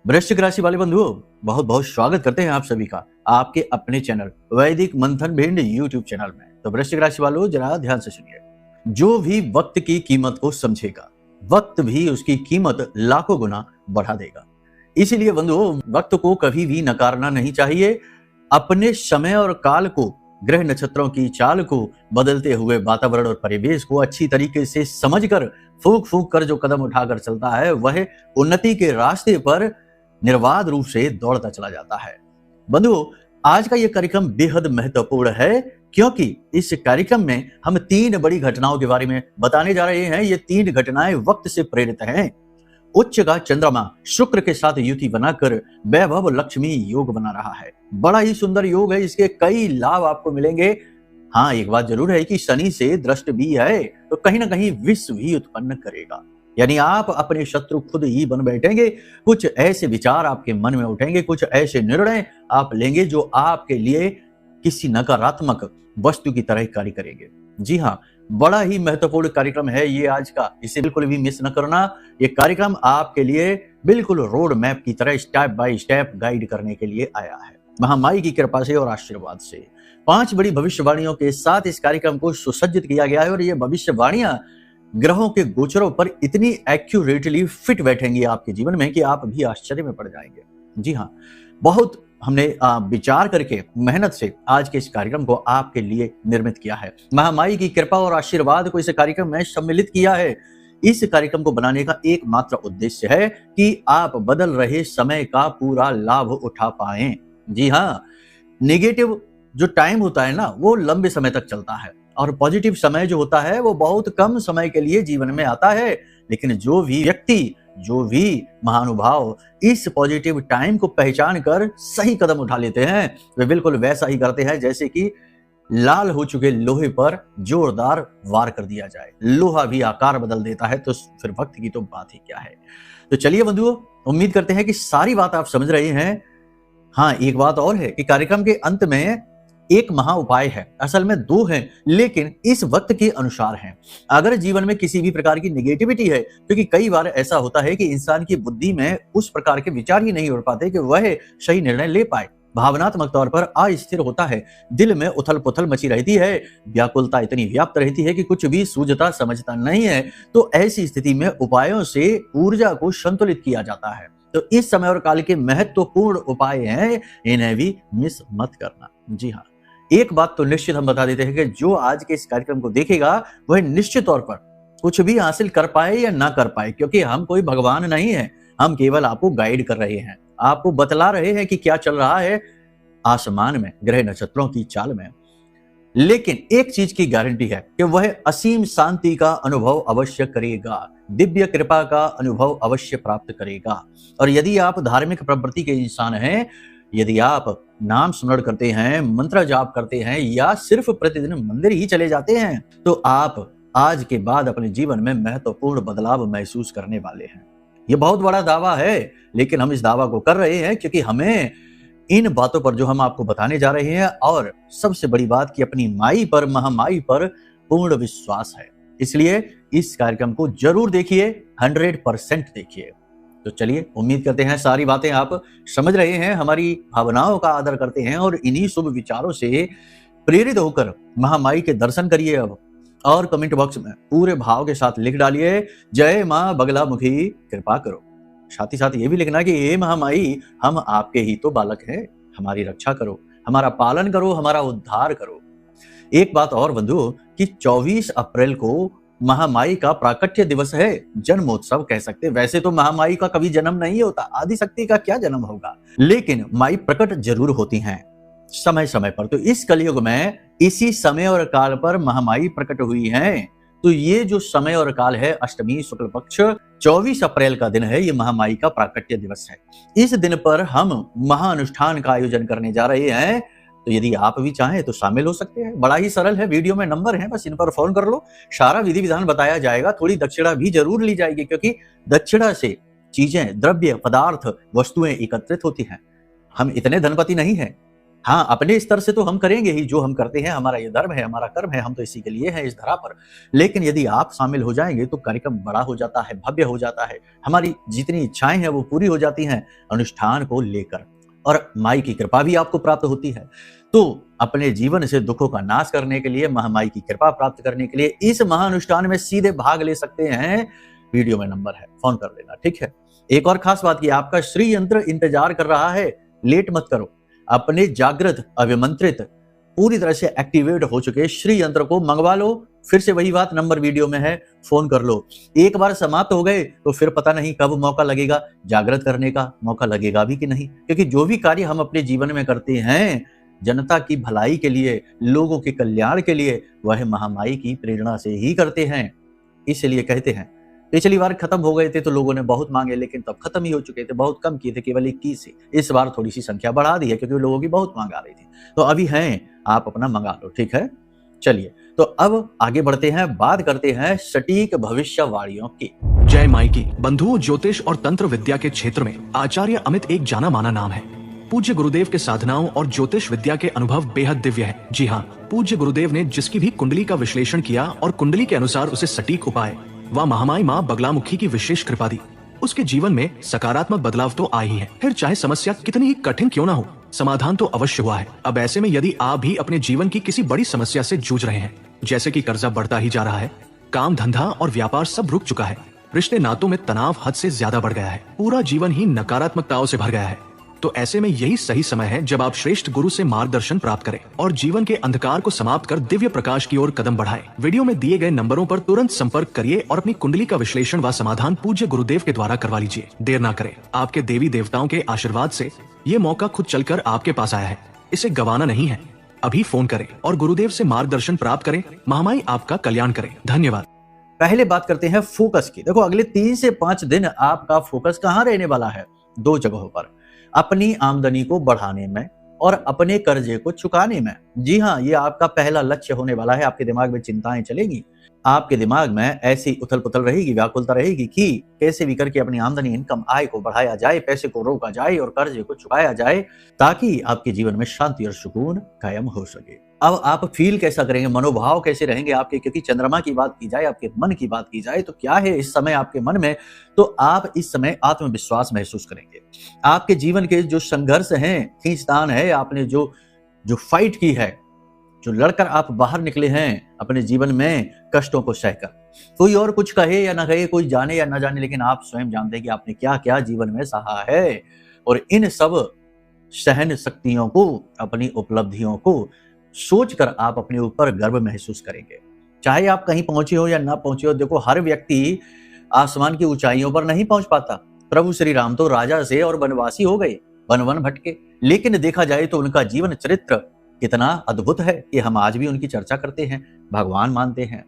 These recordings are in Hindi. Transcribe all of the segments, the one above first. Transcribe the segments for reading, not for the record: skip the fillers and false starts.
वृश्चिक राशि वाले बंधुओं, बहुत बहुत स्वागत करते हैं आप सभी का आपके अपने चैनल वैदिक मंथन भिंड यूट्यूब चैनल में। तो वृश्चिक राशि वालों, जरा ध्यान से सुनिए। जो भी वक्त की कीमत को समझेगा, वक्त भी उसकी कीमत लाखों गुना बढ़ा देगा। इसीलिए बंधुओं, वक्त को कभी भी नकारना नहीं चाहिए। अपने समय और काल को, ग्रह नक्षत्रों की चाल को, बदलते हुए वातावरण और परिवेश को अच्छी तरीके से समझकर फूंक फूंक कर जो कदम उठाकर चलता है, वह उन्नति के रास्ते पर निर्बाध रूप से दौड़ता चला जाता है। बंधुओं, आज का यह कार्यक्रम बेहद महत्वपूर्ण है, क्योंकि इस कार्यक्रम में हम 3 बड़ी घटनाओं के बारे में बताने जा रहे हैं। ये 3 घटनाएं वक्त से प्रेरित हैं। उच्च का चंद्रमा शुक्र के साथ युति बनाकर वैभव लक्ष्मी योग बना रहा है। बड़ा ही सुंदर योग है, इसके कई लाभ आपको मिलेंगे। हाँ, एक बात जरूर है कि शनि से दृष्ट भी है, तो कहीं ना कहीं विष भी उत्पन्न करेगा। यानी आप अपने शत्रु खुद ही बन बैठेंगे। कुछ ऐसे विचार आपके मन में उठेंगे, कुछ ऐसे निर्णय आप लेंगे जो आपके लिए किसी नकारात्मक वस्तु की तरह कार्य करेंगे। जी हाँ, बड़ा ही महत्वपूर्ण कार्यक्रम है ये आज का, इसे बिल्कुल भी मिस न करना। ये कार्यक्रम आपके लिए बिल्कुल रोड मैप की तरह स्टेप बाय स्टेप गाइड करने के लिए आया है। महामाई की कृपा से और आशीर्वाद से 5 बड़ी भविष्यवाणियों के साथ इस कार्यक्रम को सुसज्जित किया गया है, और ये भविष्यवाणियां ग्रहों के गोचरों पर इतनी एक्यूरेटली फिट बैठेंगी आपके जीवन में कि आप भी आश्चर्य में पड़ जाएंगे। जी हाँ, बहुत हमने विचार करके, मेहनत से आज के इस कार्यक्रम को आपके लिए निर्मित किया है। महामाई की कृपा और आशीर्वाद को इस कार्यक्रम में सम्मिलित किया है। इस कार्यक्रम को बनाने का एकमात्र उद्देश्य है कि आप बदल रहे समय का पूरा लाभ उठा पाएं। जी हाँ, नेगेटिव जो टाइम होता है ना, वो लंबे समय तक चलता है, और पॉजिटिव समय जो होता है वो बहुत कम समय के लिए जीवन में आता है। लेकिन जो भी व्यक्ति, जो भी महानुभाव इस पॉजिटिव टाइम को पहचान कर सही कदम उठा लेते हैं, वे बिल्कुल वैसा ही करते हैं जैसे कि लाल हो चुके लोहे पर जोरदार वार कर दिया जाए। लोहा भी आकार बदल देता है, तो फिर वक्त की तो बात ही क्या है। तो चलिए बंधुओं, उम्मीद करते हैं कि सारी बात आप समझ रहे हैं। हाँ, एक बात और है कि कार्यक्रम के अंत में एक महा उपाय है। असल में 2 हैं, लेकिन इस वक्त के अनुसार हैं। अगर जीवन में किसी भी प्रकार की नेगेटिविटी है, क्योंकि कई बार ऐसा होता है कि इंसान की बुद्धि में उस प्रकार के विचार ही नहीं उड़ पाते कि वह सही निर्णय ले पाए। भावनात्मक तौर पर अस्थिर होता है, दिल में उथल पुथल मची रहती है, व्याकुलता इतनी व्याप्त रहती है कि कुछ भी सूझता समझता नहीं है। तो ऐसी स्थिति में उपायों से ऊर्जा को संतुलित किया जाता है। तो इस समय और काल के महत्वपूर्ण उपाय हैं, इन्हें भी मिस मत करना। जी हाँ, एक बात तो निश्चित हम बता देते हैं कि जो आज के इस कार्यक्रम को देखेगा वह निश्चित तौर पर कुछ भी हासिल कर पाए या ना कर पाए, क्योंकि हम कोई भगवान नहीं है। हम केवल आपको गाइड कर रहे हैं, आपको बतला रहे हैं कि क्या चल रहा है आसमान में, ग्रह नक्षत्रों की चाल में। लेकिन एक चीज की गारंटी है कि वह असीम शांति का अनुभव अवश्य करेगा, दिव्य कृपा का अनुभव अवश्य प्राप्त करेगा। और यदि आप धार्मिक प्रवृत्ति के इंसान हैं, यदि आप नाम स्मरण करते हैं, मंत्र जाप करते हैं, या सिर्फ प्रतिदिन मंदिर ही चले जाते हैं, तो आप आज के बाद अपने जीवन में महत्वपूर्ण बदलाव महसूस करने वाले हैं। यह बहुत बड़ा दावा है, लेकिन हम इस दावा को कर रहे हैं क्योंकि हमें इन बातों पर जो हम आपको बताने जा रहे हैं, और सबसे बड़ी बात कि अपनी माई पर, महामाई पर पूर्ण विश्वास है। इसलिए इस कार्यक्रम को जरूर देखिए, 100% देखिए। तो चलिए, उम्मीद करते हैं सारी बातें आप समझ रहे हैं, हमारी भावनाओं का आदर करते हैं, और इन्हीं शुभ विचारों से प्रेरित होकर महामाई के दर्शन करिए अब। और कमेंट बॉक्स में पूरे भाव के साथ लिख डालिए, जय मां बगला मुखी कृपा करो। साथ ही साथ ये भी लिखना कि हे महामाई, हम आपके ही तो बालक हैं, हमारी रक्षा करो, हमारा पालन करो, हमारा उद्धार करो। एक बात और बंधु, कि 24 अप्रैल को महामाई का प्राकट्य दिवस है, जन्मोत्सव कह सकते। वैसे तो महामाई का कभी जन्म नहीं होता, आदिशक्ति का क्या जन्म होगा, लेकिन माई प्रकट जरूर होती हैं समय समय पर। तो इस कलयुग में इसी समय और काल पर महामाई प्रकट हुई हैं। तो ये जो समय और काल है, अष्टमी शुक्ल पक्ष 24 अप्रैल का दिन है, ये महामाई का प्राकट्य दिवस है। इस दिन पर हम महाअनुष्ठान का आयोजन करने जा रहे हैं। तो यदि आप भी चाहें तो शामिल हो सकते हैं। बड़ा ही सरल है, वीडियो में नंबर है, बस इन पर फोन कर लो, सारा विधि विधान बताया जाएगा। थोड़ी दक्षिणा भी जरूर ली जाएगी, क्योंकि दक्षिणा से चीजें, द्रव्य, पदार्थ, वस्तुएं एकत्रित होती हैं। हम इतने धनपति नहीं हैं हाँ, अपने स्तर से तो हम करेंगे ही, जो हम करते हैं, हमारा ये धर्म है, हमारा कर्म है, हम तो इसी के लिए हैं इस धरा पर। लेकिन यदि आप शामिल हो जाएँगे तो कार्यक्रम बड़ा हो जाता है, भव्य हो जाता है। हमारी जितनी इच्छाएँ हैं वो पूरी हो जाती हैं अनुष्ठान को लेकर, और माई की कृपा भी आपको प्राप्त होती है। तो अपने जीवन से दुखों का नाश करने के लिए, महामाई की कृपा प्राप्त करने के लिए इस महाअनुष्ठान में सीधे भाग ले सकते हैं। वीडियो में नंबर है, फ़ोन कर लेना, ठीक है? एक और खास बात कि आपका श्री यंत्र इंतज़ार कर रहा है, लेट मत करो। अपने जागृत, अभिमंत्रित, पूरी तरह से एक्टिवेट हो चुके श्री यंत्र को मंगवा लो। फिर से वही बात, नंबर वीडियो में है, फोन कर लो। एक बार समाप्त हो गए तो फिर पता नहीं कब मौका लगेगा, जागृत करने का मौका लगेगा भी कि नहीं। क्योंकि जो भी कार्य हम अपने जीवन में करते हैं जनता की भलाई के लिए, लोगों के कल्याण के लिए, वह महामाई की प्रेरणा से ही करते हैं। इसलिए कहते हैं, पिछली बार खत्म हो गए थे तो लोगों ने बहुत मांगे, लेकिन तब खत्म ही हो चुके थे, बहुत कम किए थे, केवल 21 ही। इस बार थोड़ी सी संख्या बढ़ा दी है क्योंकि लोगों की बहुत मांग आ रही थी। तो अभी हैं, आप अपना मंगा लो, ठीक है? चलिए, तो अब आगे बढ़ते हैं, बात करते हैं सटीक भविष्यवाणियों की। जय माई की। बंधुओं, ज्योतिष और तंत्र विद्या के क्षेत्र में आचार्य अमित एक जाना माना नाम है। पूज्य गुरुदेव के साधनाओं और ज्योतिष विद्या के अनुभव बेहद दिव्य है। जी हाँ, पूज्य गुरुदेव ने जिसकी भी कुंडली का विश्लेषण किया और कुंडली के अनुसार उसे सटीक उपाय व महामाई माँ बगलामुखी की विशेष कृपा दी, उसके जीवन में सकारात्मक बदलाव तो आए ही है। फिर चाहे समस्या कितनी ही कठिन क्यों ना हो, समाधान तो अवश्य हुआ है। अब ऐसे में यदि आप भी अपने जीवन की किसी बड़ी समस्या से जूझ रहे हैं, जैसे कि कर्जा बढ़ता ही जा रहा है, काम धंधा और व्यापार सब रुक चुका है, रिश्ते नातों में तनाव हद से ज्यादा बढ़ गया है, पूरा जीवन ही नकारात्मकताओं से भर गया है, तो ऐसे में यही सही समय है जब आप श्रेष्ठ गुरु से मार्गदर्शन प्राप्त करें और जीवन के अंधकार को समाप्त कर दिव्य प्रकाश की ओर कदम बढ़ाएं। वीडियो में दिए गए नंबरों पर तुरंत संपर्क करिए और अपनी कुंडली का विश्लेषण व समाधान पूज्य गुरुदेव के द्वारा करवा लीजिए। देर ना करें, आपके देवी देवताओं के आशीर्वाद से ये मौका खुद चलकर आपके पास आया है, इसे गंवाना नहीं है। अभी फोन करें और गुरुदेव से मार्गदर्शन प्राप्त करें। महामाई आपका कल्याण करें। धन्यवाद। पहले बात करते हैं फोकस की। देखो, अगले 3 से 5 दिन आपका फोकस कहाँ रहने वाला है? 2 जगहों पर, अपनी आमदनी को बढ़ाने में और अपने कर्जे को चुकाने में। जी हाँ, ये आपका पहला लक्ष्य होने वाला है। आपके दिमाग में चिंताएं चलेगी, आपके दिमाग में ऐसी उथल पुथल रहेगी, व्याकुलता रहेगी कि कैसे भी करके अपनी आमदनी, इनकम, आय को बढ़ाया जाए, पैसे को रोका जाए और कर्जे को चुकाया जाए, ताकि आपके जीवन में शांति और सुकून कायम हो सके। अब आप फील कैसा करेंगे, मनोभाव कैसे रहेंगे आपके? क्योंकि चंद्रमा की बात की जाए, आपके मन की बात की जाए तो क्या है इस समय आपके मन में? तो आप इस समय आत्मविश्वास महसूस करेंगे। आपके जीवन के जो संघर्ष हैं, खींचतान है, आपने जो फाइट की है, जो लड़कर आप बाहर निकले हैं अपने जीवन में कष्टों को सहकर, कोई और कुछ कहे या ना कहे, कोई जाने या ना जाने, लेकिन आप स्वयं जानते हैं कि आपने क्या क्या जीवन में सहा है। और इन सब सहन शक्तियों को, अपनी उपलब्धियों को सोचकर आप अपने ऊपर गर्व महसूस करेंगे। चाहे आप कहीं पहुंचे हो या ना पहुंचे हो, देखो हर व्यक्ति आसमान की ऊंचाइयों पर नहीं पहुंच पाता। प्रभु श्री राम तो राजा से और वनवासी हो गए, वन वन भटके, लेकिन देखा जाए तो उनका जीवन चरित्र कितना अद्भुत है कि हम आज भी उनकी चर्चा करते हैं, भगवान मानते हैं।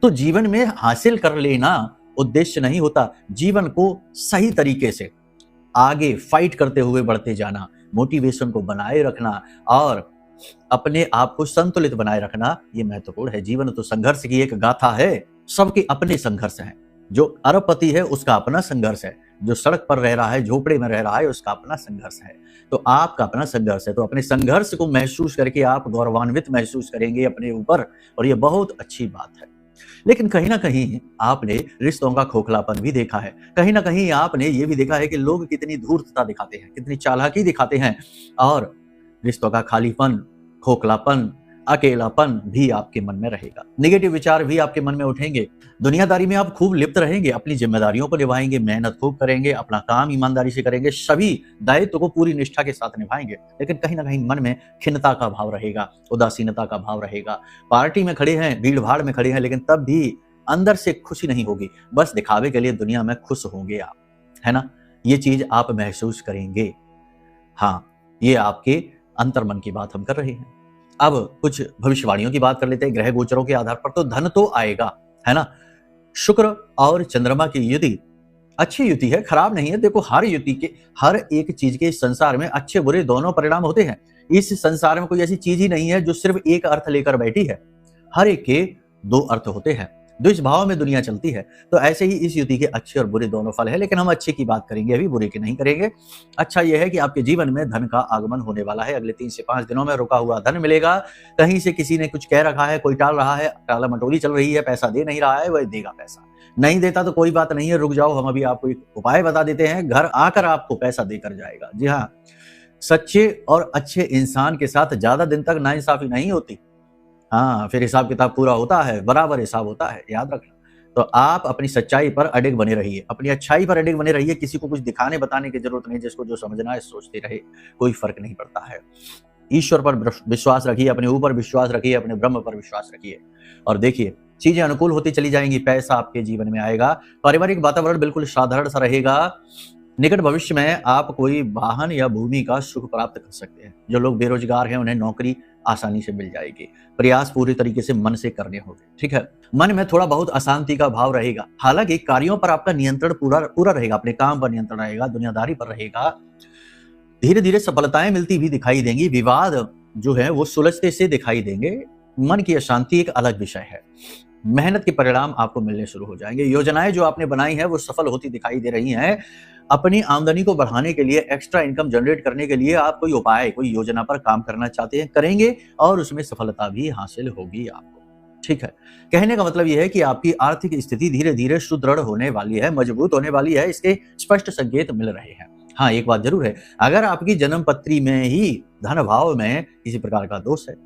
तो जीवन में हासिल कर लेना उद्देश्य नहीं होता, जीवन को सही तरीके से आगे फाइट करते हुए बढ़ते जाना, मोटिवेशन को बनाए रखना और अपने आप को संतुलित बनाए रखना, ये महत्वपूर्ण है। जीवन तो संघर्ष की एक गाथा है, सबके अपने संघर्ष हैं। जो अरबपति है उसका अपना संघर्ष है, जो सड़क पर रह रहा है, झोपड़े में रह रहा है, उसका अपना संघर्ष है। तो आपका अपना संघर्ष है, तो अपने संघर्ष को महसूस करके आप गौरवान्वित महसूस करेंगे अपने ऊपर, और ये बहुत अच्छी बात है। लेकिन कहीं ना कहीं आपने रिश्तों का खोखलापन भी देखा है, कहीं ना कहीं आपने ये भी देखा है कि लोग कितनी धूर्तता दिखाते हैं, कितनी चालाकी दिखाते हैं, और रिश्तों का खालीपन, खोखलापन, अकेलापन भी आपके मन में रहेगा। नेगेटिव विचार भी आपके मन में उठेंगे। दुनियादारी में आप खूब लिप्त रहेंगे, अपनी जिम्मेदारियों को निभाएंगे, मेहनत खूब करेंगे, अपना काम ईमानदारी से करेंगे, सभी दायित्व को पूरी निष्ठा के साथ निभाएंगे। लेकिन कहीं ना कहीं मन में खिन्नता का भाव रहेगा, उदासीनता का भाव रहेगा। पार्टी में खड़े हैं, भीड़ भाड़ में खड़े हैं, लेकिन तब भी अंदर से खुशी नहीं होगी, बस दिखावे के लिए दुनिया में खुश होंगे आप, है ना? ये चीज आप महसूस करेंगे। हाँ, ये आपके अंतर्मन की बात हम कर रहे हैं। अब कुछ भविष्यवाणियों की बात कर लेते हैं ग्रह गोचरों के आधार पर। तो धन तो आएगा, है ना? शुक्र और चंद्रमा की युति अच्छी युति है, खराब नहीं है। देखो, हर युति के, हर एक चीज के इस संसार में अच्छे बुरे दोनों परिणाम होते हैं। इस संसार में कोई ऐसी चीज ही नहीं है जो सिर्फ एक अर्थ लेकर बैठी है, हर एक के 2 अर्थ होते हैं। द्वेष भाव में दुनिया चलती है। तो ऐसे ही इस युति के अच्छे और बुरे दोनों फल है, लेकिन हम अच्छे की बात करेंगे, अभी बुरे की नहीं करेंगे। अच्छा यह है कि आपके जीवन में धन का आगमन होने वाला है। अगले 3 से 5 दिनों में रुका हुआ धन मिलेगा। कहीं से किसी ने कुछ कह रखा है, कोई टाल रहा है, टाला मटोली चल रही है, पैसा दे नहीं रहा है, वह देगा पैसा। नहीं देता तो कोई बात नहीं है, रुक जाओ, हम अभी आपको एक उपाय बता देते हैं, घर आकर आपको पैसा देकर जाएगा। जी हाँ, सच्चे और अच्छे इंसान के साथ ज्यादा दिन तक नाइंसाफी नहीं होती। हाँ, फिर हिसाब किताब पूरा होता है, बराबर हिसाब होता है, याद रखना। तो आप अपनी सच्चाई पर अडिग बने रहिए, अपनी अच्छाई पर अडिग बने रहिए। किसी को कुछ दिखाने बताने की जरूरत नहीं, जिसको जो समझना है सोचते रहे, कोई फर्क नहीं पड़ता है। ईश्वर पर विश्वास रखिए, अपने ऊपर विश्वास रखिए, अपने ब्रह्म पर विश्वास रखिए, और देखिए चीजें अनुकूल होती चली जाएंगी। पैसा आपके जीवन में आएगा, पारिवारिक वातावरण बिल्कुल साधारण सा रहेगा। निकट भविष्य में आप कोई वाहन या भूमि का सुख प्राप्त कर सकते हैं। जो लोग बेरोजगार हैं उन्हें नौकरी आसानी से मिल जाएगी। प्रयास पूरी तरीके से मन से करने होंगे, ठीक है। मन में थोड़ा बहुत अशांति का भाव रहेगा, हालांकि कार्यों पर आपका नियंत्रण पूरा रहेगा, अपने काम पर नियंत्रण रहेगा, दुनियादारी पर रहेगा। धीरे धीरे सफलताएं मिलती भी दिखाई देंगी, विवाद जो है वो सुलझते से दिखाई देंगे। मन की अशांति एक अलग विषय है। मेहनत के परिणाम आपको मिलने शुरू हो जाएंगे। योजनाएं जो आपने बनाई हैं वो सफल होती दिखाई दे रही हैं। अपनी आमदनी को बढ़ाने के लिए, एक्स्ट्रा इनकम जनरेट करने के लिए आप कोई उपाय, कोई योजना पर काम करना चाहते हैं, करेंगे और उसमें सफलता भी हासिल होगी आपको, ठीक है। कहने का मतलब यह है कि आपकी आर्थिक स्थिति धीरे धीरे सुदृढ़ होने वाली है, मजबूत होने वाली है, इसके स्पष्ट संकेत मिल रहे हैं। हाँ, एक बात जरूर है, अगर आपकी जन्म पत्री में ही धन भाव में किसी प्रकार का दोष है,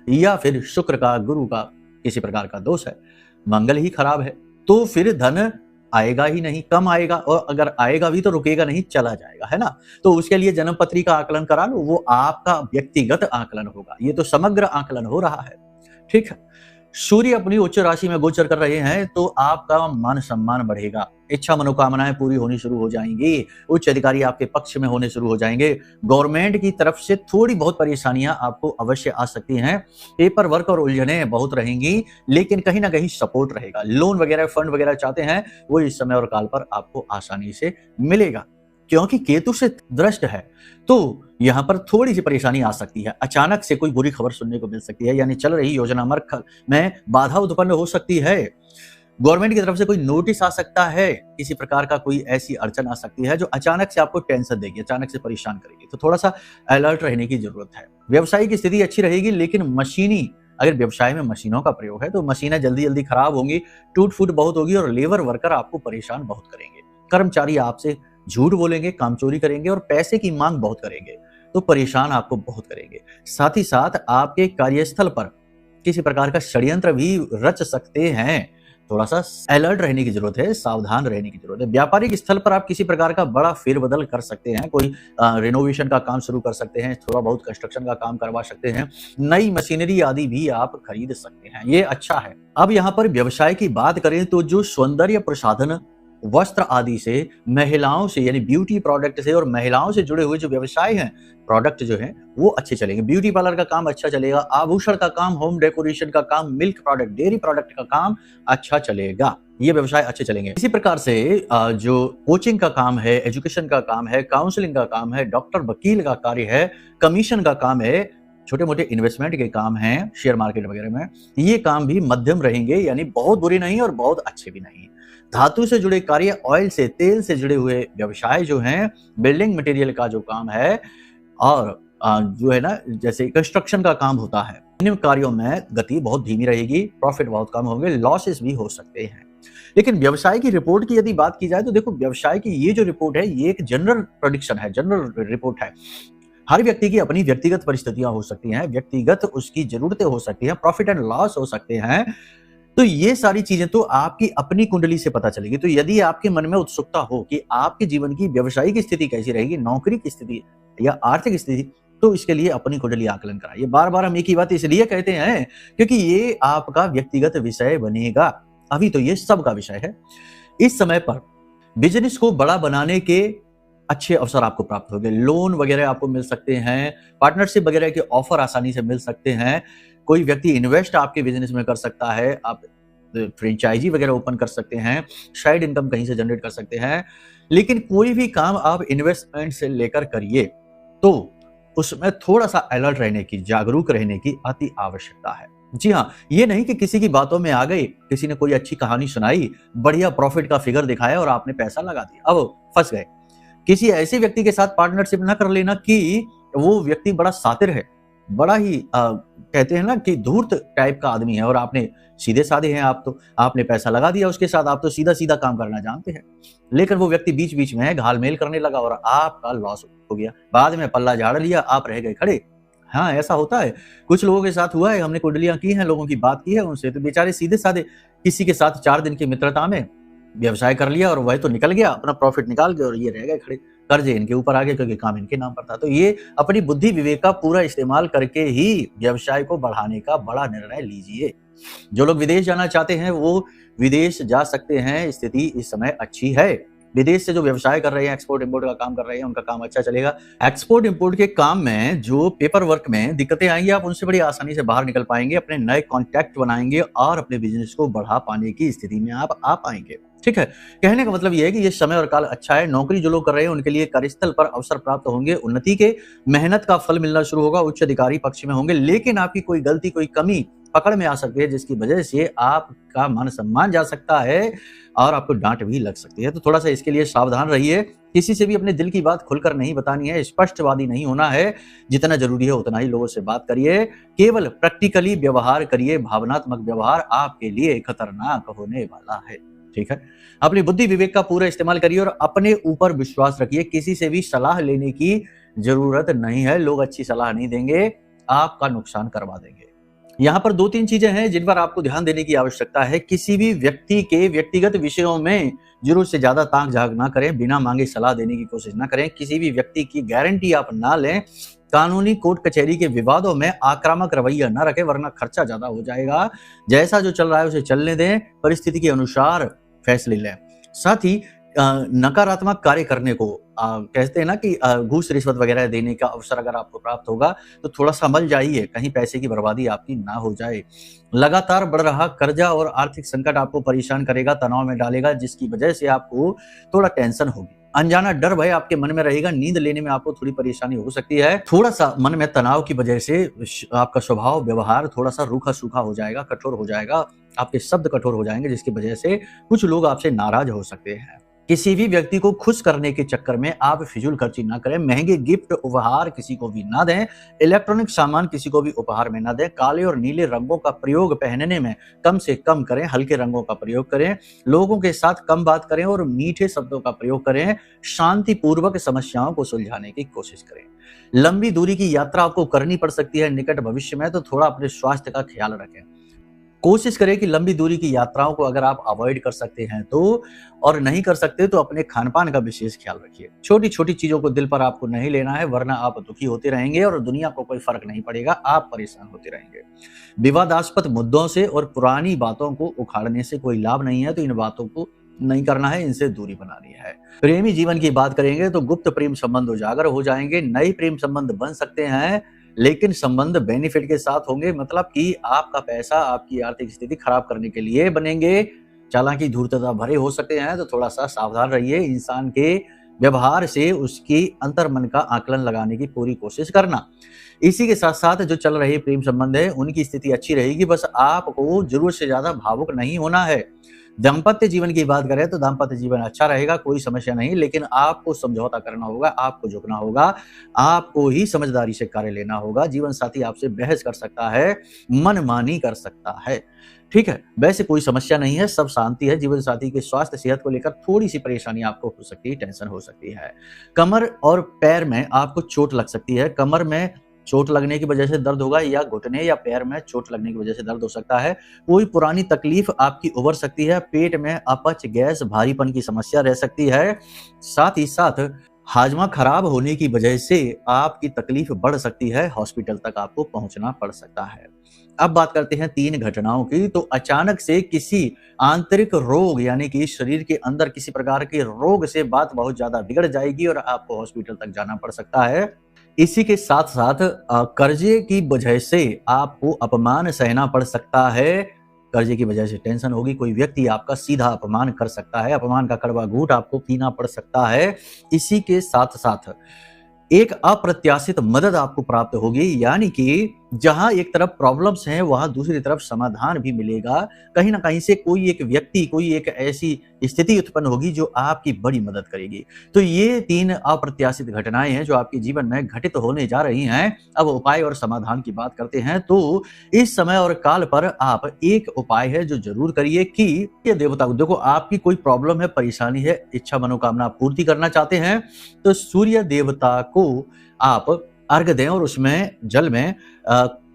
या फिर शुक्र का, गुरु का किसी प्रकार का दोष है, मंगल ही खराब है, तो फिर धन आएगा ही नहीं, कम आएगा, और अगर आएगा भी तो रुकेगा नहीं, चला जाएगा, है ना। तो उसके लिए जन्म पत्री का आकलन करा लो, वो आपका व्यक्तिगत आकलन होगा, ये तो समग्र आकलन हो रहा है, ठीक है। सूर्य अपनी उच्च राशि में गोचर कर रहे हैं, तो आपका मान सम्मान बढ़ेगा, इच्छा मनोकामनाएं पूरी होनी शुरू हो जाएंगी, उच्च अधिकारी आपके पक्ष में होने शुरू हो जाएंगे। गवर्नमेंट की तरफ से थोड़ी बहुत परेशानियां आपको अवश्य आ सकती हैं, पेपर वर्क और उलझने बहुत रहेंगी, लेकिन कहीं ना कहीं सपोर्ट रहेगा। लोन वगैरह, फंड वगैरह चाहते हैं, वो इस समय और काल पर आपको आसानी से मिलेगा, क्योंकि केतु से दृष्ट है। तो यहाँ पर थोड़ी सी परेशानी आ सकती है, अचानक से कोई बुरी खबर सुनने को मिल सकती है, यानी चल रही योजना में बाधा उत्पन्न हो सकती है। गवर्नमेंट की तरफ से कोई नोटिस आ सकता है, किसी प्रकार का कोई ऐसी अड़चन आ सकती है जो अचानक से आपको टेंशन देगी, अचानक से परेशान करेगी, तो थोड़ा सा अलर्ट रहने की जरूरत है। व्यवसाय की स्थिति अच्छी रहेगी, लेकिन मशीनी, अगर व्यवसाय में मशीनों का प्रयोग है तो मशीनें जल्दी जल्दी खराब होंगी, टूट फूट बहुत होगी, और लेबर वर्कर आपको परेशान बहुत करेंगे। कर्मचारी आपसे झूठ बोलेंगे, कामचोरी करेंगे, और पैसे की मांग बहुत करेंगे, तो परेशान आपको बहुत करेंगे। साथ ही साथ आपके कार्यस्थल पर किसी प्रकार का षड्यंत्र भी रच सकते हैं, थोड़ा सा अलर्ट रहने की जरूरत है, सावधान रहने की जरूरत है। व्यापारिक स्थल पर आप किसी प्रकार का बड़ा फेरबदल कर सकते हैं, कोई रिनोवेशन का काम शुरू कर सकते हैं, थोड़ा बहुत कंस्ट्रक्शन का काम करवा सकते हैं, नई मशीनरी आदि भी आप खरीद सकते हैं, ये अच्छा है। अब यहाँ पर व्यवसाय की बात करें तो जो सौंदर्य प्रसाधन, वस्त्र आदि से, महिलाओं से यानी ब्यूटी प्रोडक्ट से, और महिलाओं से जुड़े हुए जो व्यवसाय हैं, प्रोडक्ट जो है वो अच्छे चलेंगे। ब्यूटी पार्लर का काम अच्छा चलेगा, आभूषण का काम, होम डेकोरेशन का काम, मिल्क प्रोडक्ट, डेयरी प्रोडक्ट का काम अच्छा चलेगा, ये व्यवसाय अच्छे चलेंगे। इसी प्रकार से जो कोचिंग का काम है, एजुकेशन का काम है, काउंसलिंग का काम है, डॉक्टर वकील का कार्य है, कमीशन का काम है, छोटे मोटे इन्वेस्टमेंट के काम हैं, शेयर मार्केट वगैरह में, ये काम भी मध्यम रहेंगे, यानी बहुत बुरे नहीं और बहुत अच्छे भी नहीं। धातु से जुड़े कार्य, ऑयल से, तेल से जुड़े हुए व्यवसाय जो हैं, बिल्डिंग मटेरियल का जो काम है, और जो है ना जैसे कंस्ट्रक्शन का काम होता है, इन कार्यों में गति बहुत धीमी रहेगी, प्रॉफिट बहुत कम होंगे, लॉसेस भी हो सकते हैं। लेकिन व्यवसाय की रिपोर्ट की यदि बात की जाए तो देखो, व्यवसाय की ये जो रिपोर्ट है ये एक जनरल प्रेडिक्शन है, जनरल रिपोर्ट है। हर व्यक्ति की अपनी व्यक्तिगत परिस्थितियां हो सकती हैं, व्यक्तिगत उसकी जरूरतें हो सकती हैं, प्रॉफिट एंड लॉस हो सकते हैं, तो ये सारी चीजें तो आपकी अपनी कुंडली से पता चलेगी। तो यदि आपके मन में उत्सुकता हो कि आपके जीवन की व्यवसायिक स्थिति कैसी रहेगी, नौकरी की स्थिति या आर्थिक स्थिति, तो इसके लिए अपनी कुंडली आकलन कराइए। बार बार हम एक ही बात इसलिए कहते हैं क्योंकि ये आपका व्यक्तिगत विषय बनेगा, अभी तो ये सबका विषय है। इस समय पर बिजनेस को बड़ा बनाने के अच्छे अवसर आपको प्राप्त होंगे, लोन वगैरह आपको मिल सकते हैं, पार्टनरशिप वगैरह के ऑफर आसानी से मिल सकते हैं, कोई व्यक्ति इन्वेस्ट आपके बिजनेस में कर सकता है, आप फ्रेंचाइजी वगैरह ओपन कर सकते हैं, साइड इनकम कहीं से जनरेट कर सकते हैं। लेकिन कोई भी काम आप इन्वेस्टमेंट से लेकर करिए तो उसमें थोड़ा सा अलर्ट रहने की, जागरूक रहने की अति आवश्यकता है। जी हाँ, ये नहीं कि किसी की बातों में आ गए, किसी ने कोई अच्छी कहानी सुनाई, बढ़िया प्रॉफिट का फिगर दिखाया और आपने पैसा लगा दिया, अब फंस गए। किसी ऐसे व्यक्ति के साथ पार्टनरशिप ना कर लेना कि वो व्यक्ति बड़ा शातिर है, बड़ा ही कहते हैं ना कि धूर्त टाइप का आदमी है और आपने सीधे-साधे हैं आप तो, आपने पैसा लगा दिया उसके साथ, आप तो सीधा-सीधा काम करना जानते हैं। लेकिन वो व्यक्ति बीच-बीच में घाल-मेल करने लगा और आपका लॉस हो गया। बाद में पल्ला झाड़ लिया, आप रह गए खड़े। हाँ, ऐसा होता है। कुछ लोगों के साथ हुआ है, हमने कुंडलियाँ की हैं, लोगों की बात की है उनसे, तो बेचारे सीधे-साधे किसी के साथ 4 दिन की मित्रता में व्यवसाय कर लिया और वह तो निकल गया, अपना प्रॉफिट निकाल के और ये रह गए खड़े। कर्जे इनके ऊपर आ गए क्योंकि काम इनके नाम पर था। तो ये अपनी बुद्धि विवेक का पूरा इस्तेमाल करके ही व्यवसाय को बढ़ाने का बड़ा निर्णय लीजिए। जो लोग विदेश जाना चाहते हैं, वो विदेश जा सकते हैं, स्थिति इस समय अच्छी है। विदेश से जो व्यवसाय कर रहे हैं, एक्सपोर्ट इम्पोर्ट का काम कर रहे हैं, उनका काम अच्छा चलेगा। एक्सपोर्ट इम्पोर्ट के काम में जो पेपर वर्क में दिक्कतें आएंगी, आप उनसे बड़ी आसानी से बाहर निकल पाएंगे, अपने नए कॉन्टैक्ट बनाएंगे और अपने बिजनेस को बढ़ा पाने की स्थिति में आप आ पाएंगे। ठीक है, कहने का मतलब यह है कि ये समय और काल अच्छा है। नौकरी जो लोग कर रहे हैं उनके लिए कार्यस्थल पर अवसर प्राप्त होंगे, उन्नति के मेहनत का फल मिलना शुरू होगा, उच्च अधिकारी पक्ष में होंगे। लेकिन आपकी कोई गलती, कोई कमी पकड़ में आ सकती है, जिसकी वजह से आपका मान सम्मान जा सकता है और आपको डांट भी लग सकती है। तो थोड़ा सा इसके लिए सावधान रहिए। किसी से भी अपने दिल की बात खुलकर नहीं बतानी है, स्पष्टवादी नहीं होना है। जितना जरूरी है उतना ही लोगों से बात करिए, केवल प्रैक्टिकली व्यवहार करिए। भावनात्मक व्यवहार आपके लिए खतरनाक होने वाला है। ठीक है, अपनी बुद्धि विवेक का पूरा इस्तेमाल करिए और अपने ऊपर विश्वास रखिए। किसी से भी सलाह लेने की जरूरत नहीं है, लोग अच्छी सलाह नहीं देंगे, आपका नुकसान करवा देंगे। यहाँ पर 2-3 चीजें हैं जिन पर आपको ध्यान देने की आवश्यकता है। किसी भी व्यक्ति के व्यक्तिगत विषयों में जरूरत से ज्यादा ताक झांक ना करें, बिना मांगे सलाह देने की कोशिश ना करें, किसी भी व्यक्ति की गारंटी आप ना लें, कानूनी कोर्ट कचहरी के विवादों में आक्रामक रवैया ना रखें, वरना खर्चा ज्यादा हो जाएगा। जैसा जो चल रहा है उसे चलने दें, परिस्थिति के अनुसार फैसले लें। साथ ही नकारात्मक कार्य करने को कहते हैं ना कि घूस रिश्वत वगैरह देने का अवसर अगर आपको प्राप्त होगा तो थोड़ा संभल जाइए, कहीं पैसे की बर्बादी आपकी ना हो जाए। लगातार बढ़ रहा कर्जा और आर्थिक संकट आपको परेशान करेगा, तनाव में डालेगा, जिसकी वजह से आपको थोड़ा टेंशन होगी। अनजाना डर भय आपके मन में रहेगा, नींद लेने में आपको थोड़ी परेशानी हो सकती है। थोड़ा सा मन में तनाव की वजह से आपका स्वभाव व्यवहार थोड़ा सा रूखा सूखा हो जाएगा, कठोर हो जाएगा, आपके शब्द कठोर हो जाएंगे, जिसकी वजह से कुछ लोग आपसे नाराज हो सकते हैं। किसी भी व्यक्ति को खुश करने के चक्कर में आप फिजूल खर्ची ना करें, महंगे गिफ्ट उपहार किसी को भी ना दें, इलेक्ट्रॉनिक सामान किसी को भी उपहार में ना दें, काले और नीले रंगों का प्रयोग पहनने में कम से कम करें, हल्के रंगों का प्रयोग करें, लोगों के साथ कम बात करें और मीठे शब्दों का प्रयोग करें, शांतिपूर्वक समस्याओं को सुलझाने की कोशिश करें। लंबी दूरी की यात्रा आपको करनी पड़ सकती है निकट भविष्य में, तो थोड़ा अपने स्वास्थ्य का ख्याल रखें। कोशिश करें कि लंबी दूरी की यात्राओं को अगर आप अवॉइड कर सकते हैं तो, और नहीं कर सकते तो अपने खान पान का विशेष ख्याल रखिए। छोटी छोटी चीजों को दिल पर आपको नहीं लेना है, वरना आप दुखी होते रहेंगे और दुनिया को कोई फर्क नहीं पड़ेगा, आप परेशान होते रहेंगे। विवादास्पद मुद्दों से और पुरानी बातों को उखाड़ने से कोई लाभ नहीं है, तो इन बातों को नहीं करना है, इनसे दूरी बनानी है। प्रेमी जीवन की बात करेंगे तो गुप्त प्रेम संबंध उजागर हो जाएंगे, नए प्रेम संबंध बन सकते हैं, लेकिन संबंध बेनिफिट के साथ होंगे, मतलब कि आपका पैसा आपकी आर्थिक स्थिति खराब करने के लिए बनेंगे। चालाकी धूर्तता भरे हो सकते हैं, तो थोड़ा सा सावधान रहिए। इंसान के व्यवहार से उसकी अंतर्मन का आकलन लगाने की पूरी कोशिश करना। इसी के साथ साथ जो चल रहे प्रेम संबंध है उनकी स्थिति अच्छी रहेगी, बस आपको जरूरत से ज्यादा भावुक नहीं होना है। दाम्पत्य जीवन की बात करें तो दाम्पत्य जीवन अच्छा रहेगा, कोई समस्या नहीं, लेकिन आपको समझौता करना होगा, आपको झुकना होगा, आपको ही समझदारी से कार्य लेना होगा। जीवन साथी आपसे बहस कर सकता है, मनमानी कर सकता है, ठीक है, वैसे कोई समस्या नहीं है, सब शांति है। जीवन साथी के स्वास्थ्य सेहत को लेकर थोड़ी सी परेशानी आपको हो सकती है, टेंशन हो सकती है। कमर और पैर में आपको चोट लग सकती है, कमर में चोट लगने की वजह से दर्द होगा, या घुटने या पैर में चोट लगने की वजह से दर्द हो सकता है। कोई पुरानी तकलीफ आपकी उभर सकती है, पेट में अपच, गैस, भारीपन की समस्या रह सकती है। साथ ही साथ हाजमा खराब होने की वजह से आपकी तकलीफ बढ़ सकती है, हॉस्पिटल तक आपको पहुंचना पड़ सकता है। अब बात करते हैं 3 घटनाओं की। तो अचानक से किसी आंतरिक रोग यानी कि शरीर के अंदर किसी प्रकार के रोग से बात बहुत ज्यादा बिगड़ जाएगी और आपको हॉस्पिटल तक जाना पड़ सकता है। इसी के साथ साथ कर्जे की वजह से आपको अपमान सहना पड़ सकता है, कर्जे की वजह से टेंशन होगी, कोई व्यक्ति आपका सीधा अपमान कर सकता है, अपमान का कड़वा घूंट आपको पीना पड़ सकता है। इसी के साथ साथ एक अप्रत्याशित मदद आपको प्राप्त होगी, यानी कि जहां एक तरफ प्रॉब्लम्स हैं वहां दूसरी तरफ समाधान भी मिलेगा। कहीं ना कहीं से कोई एक व्यक्ति, कोई एक ऐसी स्थिति उत्पन्न होगी जो आपकी बड़ी मदद करेगी। तो ये 3 अप्रत्याशित घटनाएं हैं जो आपके जीवन में घटित होने जा रही हैं। अब उपाय और समाधान की बात करते हैं तो इस समय और काल पर आप एक उपाय है जो जरूर करिए कि ये देवता को देखो, आपकी कोई प्रॉब्लम है, परेशानी है, इच्छा मनोकामना पूर्ति करना चाहते हैं तो सूर्य देवता को आप अर्घ दें और उसमें जल में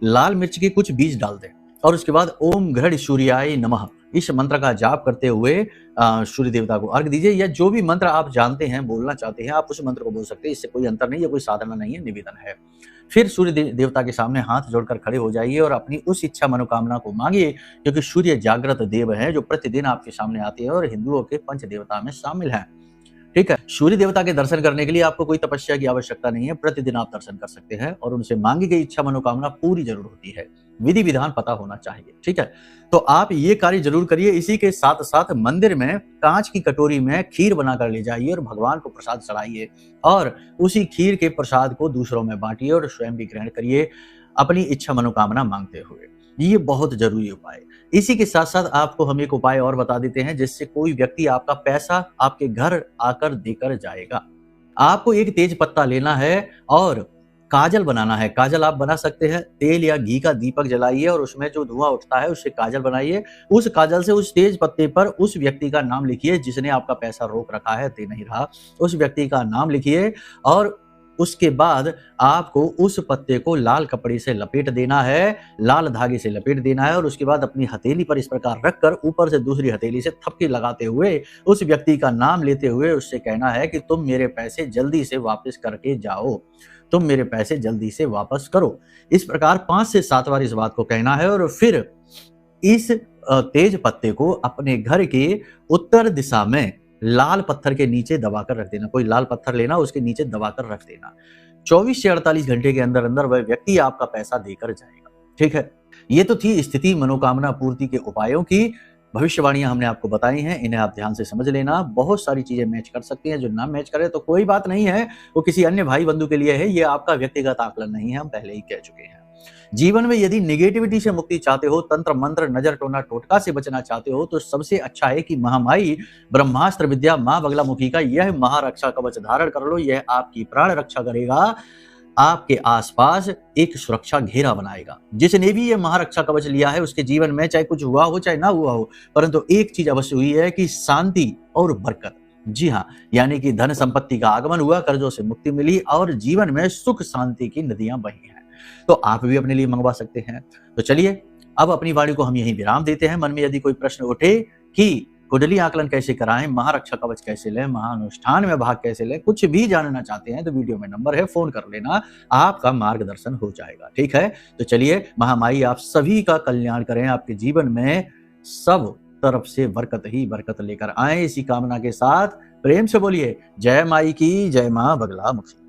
लाल मिर्च के कुछ बीज डाल दें और उसके बाद ओम घृण सूर्याय नमः इस मंत्र का जाप करते हुए सूर्य देवता को अर्घ दीजिए, या जो भी मंत्र आप जानते हैं, बोलना चाहते हैं, आप उस मंत्र को बोल सकते हैं। इससे कोई अंतर नहीं है, कोई साधना नहीं है, निवेदन है। फिर सूर्य देवता के सामने हाथ जोड़कर खड़े हो जाइए और अपनी उस इच्छा मनोकामना को मांगिए, क्योंकि सूर्य जागृत देव है जो प्रतिदिन आपके सामने आते हैं और हिंदुओं के पंच देवता में शामिल है। ठीक है, सूर्य देवता के दर्शन करने के लिए आपको कोई तपस्या की आवश्यकता नहीं है, प्रतिदिन आप दर्शन कर सकते हैं और उनसे मांगी गई इच्छा मनोकामना पूरी जरूर होती है। विधि विधान पता होना चाहिए। ठीक है, तो आप ये कार्य जरूर करिए। इसी के साथ साथ मंदिर में कांच की कटोरी में खीर बनाकर ले जाइए और भगवान को प्रसाद चढ़ाइए और उसी खीर के प्रसाद को दूसरों में बांटिए और स्वयं भी ग्रहण करिए अपनी इच्छा मनोकामना मांगते हुए। ये बहुत जरूरी उपाय। इसी के साथ साथ आपको हम एक उपाय और बता देते हैं जिससे कोई व्यक्ति आपका पैसा आपके घर आकर देकर जाएगा। आपको एक तेज पत्ता लेना है और काजल बनाना है। काजल आप बना सकते हैं, तेल या घी का दीपक जलाइए और उसमें जो धुआं उठता है उससे काजल बनाइए। उस काजल से उस तेज पत्ते पर उस व्यक्ति का नाम लिखिए जिसने आपका पैसा रोक रखा है, दे नहीं रहा, उस व्यक्ति का नाम लिखिए और उसके बाद आपको उस पत्ते को लाल कपड़े से लपेट देना है, लाल धागे से लपेट देना है और उसके बाद अपनी हथेली पर इस प्रकार रखकर ऊपर से दूसरी हथेली से थपकी लगाते हुए उस व्यक्ति का नाम लेते हुए उससे कहना है कि तुम मेरे पैसे जल्दी से वापस करके जाओ, तुम मेरे पैसे जल्दी से वापस करो। इस प्रकार 5 से 7 बार इस बात को कहना है और फिर इस तेज पत्ते को अपने घर के उत्तर दिशा में लाल पत्थर के नीचे दबाकर रख देना। कोई लाल पत्थर लेना, उसके नीचे दबाकर रख देना। 24 से 48 घंटे के अंदर अंदर वह व्यक्ति आपका पैसा देकर जाएगा। ठीक है, ये तो थी स्थिति मनोकामना पूर्ति के उपायों की भविष्यवाणियां हमने आपको बताई हैं, इन्हें आप ध्यान से समझ लेना। बहुत सारी चीजें मैच कर सकती हैं, जो ना मैच करे तो कोई बात नहीं है, वो किसी अन्य भाई बंधु के लिए है, ये आपका व्यक्तिगत आकलन नहीं है, हम पहले ही कह चुके हैं। जीवन में यदि निगेटिविटी से मुक्ति चाहते हो, तंत्र मंत्र नजर टोना टोटका से बचना चाहते हो, तो सबसे अच्छा है कि महामाई ब्रह्मास्त्र विद्या मां बगलामुखी का यह महारक्षा कवच धारण कर लो। यह आपकी प्राण रक्षा करेगा, आपके आसपास एक सुरक्षा घेरा बनाएगा। जिसने भी ये महारक्षा कवच लिया है उसके जीवन में चाहे कुछ हुआ हो चाहे ना हुआ हो, परंतु एक चीज अवश्य हुई है कि शांति और बरकत। जी हाँ, यानी कि धन संपत्ति का आगमन हुआ, कर्जों से मुक्ति मिली और जीवन में सुख शांति की नदियां बही हैं। तो आप भी अपने लिए मंगवा सकते हैं। तो चलिए अब अपनी वाणी को हम यहीं विराम देते हैं। मन में यदि कोई प्रश्न उठे कि कुंडली आकलन कैसे कराएं, महारक्षा कवच कैसे लें, महानुष्ठान में भाग कैसे लें, कुछ भी जानना चाहते हैं तो वीडियो में नंबर है, फोन कर लेना, आपका मार्गदर्शन हो जाएगा। ठीक है, तो चलिए महामाई आप सभी का कल्याण करें, आपके जीवन में सब तरफ से बरकत ही बरकत लेकर आए। इसी कामना के साथ प्रेम से बोलिए जय माई की, जय मां बगलामुखी।